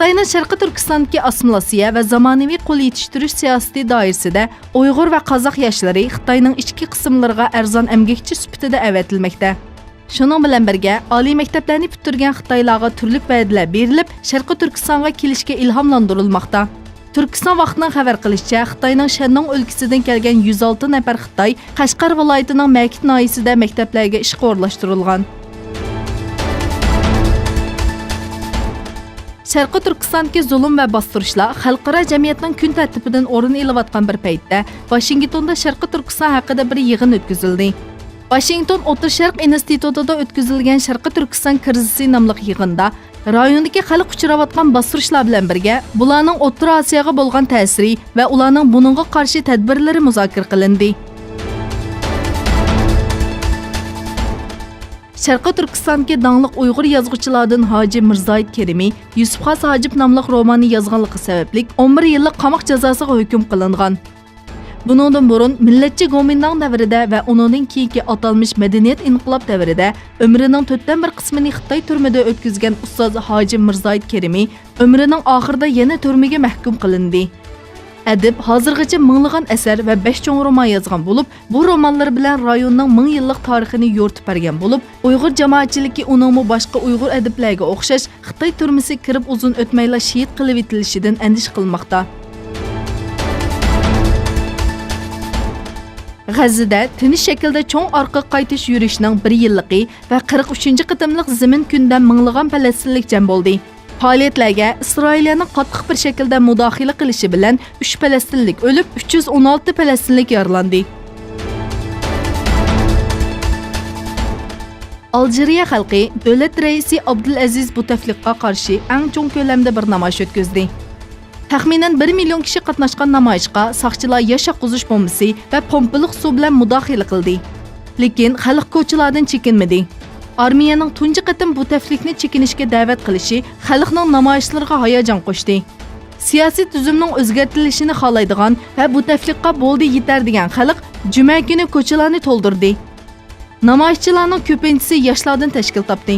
Xitoyning Sharqiy Turkistondagi assimilyatsiya va zamonaviy qo'l yetishtirish siyosati doirasida Uyg'ur va Qozoq yoshlari Xitoyning ichki qismlariga arzon emgakchi sifatida avatilmoqda. Shuning bilan birga oliy maktablarni bitirgan Xitoylarga turli va'dalar berilib, Sharqiy Turkistonga kelishga ilhomlantirilmoqda. Turkiston vaqtining xabar qilishicha, Xitoyning Shandong o'lkasidan kelgan 106 nafar Xitoy Qashqar viloyatining Makit noyisida maktablarga ishga o'rlashtirilgan. Sharqiy Turkistondagi zulm va bostirishlar xalqaro jamiyatning kun tartibidan o'rin olayotgan bir paytda Washingtonda Sharqiy Turkiston haqida bir yig'in o'tkazildi. Washington O'rta Sharq institutida o'tkazilgan Sharqiy Turkiston krizisi nomli yig'inda rayondagi xalq uchrayotgan bostirishlar bilan birga bularning O'rta Osiyoga bo'lgan ta'siri va ularning buningga qarshi tadbirlari muzokara qilindi. Sharqiy Turkistondagi danglik Uyg'ur yozuvchilardan Hoji Mirzoid Kerimi Yusufxos Hojib nomli romanni yozganligi sababli 11 yillik qamoq jazosiga hukm qilingan. Buningdan burun millatchi Gomindan davrida va uning keyingi atalmış madaniyat inqilob davrida umrining 4dan 1 qismini Xitoy turmida o'tkazgan ustoz Hoji Mirzoid Kerimi umrining oxirida yana turmaga mahkum qilindi. Adib hozirgacha minglagan asar va 5 cho'ng roman yozgan bo'lib, bu romanlar bilan rayonning 1000 yillik tarixini yo'rtib bergan bo'lib, Uyg'ur jamoatchiligi uningmi boshqa Uyg'ur adiblarga o'xshash Xitoy turmasi kirib uzun o'tmayla shahid qilib etilishidan andish qilmoqda. G'azida tinish shaklda cho'ng orqa qaytish yurishning 1 yilligi va 43-qitimliq zamin kunda minglagan falastinlik jam bo'ldi. Faoliyatlarga Isroilning qattiq bir shaklda mudohala qilishi bilan 3 falastinlik o'lib, 316 falastinlik yaralandi. Aljeriya xalqi davlat raisi Abdulaziz Bouteflikaga qarshi eng cho'ng ko'lamda bir namoyish o'tkazdi. Taxminan 1 million kishi qatnashgan namoyishga soqchilar yasha quzish bombasi va pompaliq suv bilan mudohala qildi. Lekin xalq ko'chalardan chekinmadi. Armiyaning tunji qatim Bouteflikni chekinishga da'vat qilishi xalqning namoyishlariga hayajon qo'shdi. Siyosiy tuzumning o'zgartirilishini xohlaydigan va Bouteflikqa bo'ldi yetar degan xalq juma kuni ko'chalarni to'ldirdi. Namoyishchilarning ko'pinchisi yoshlardan tashkil topdi.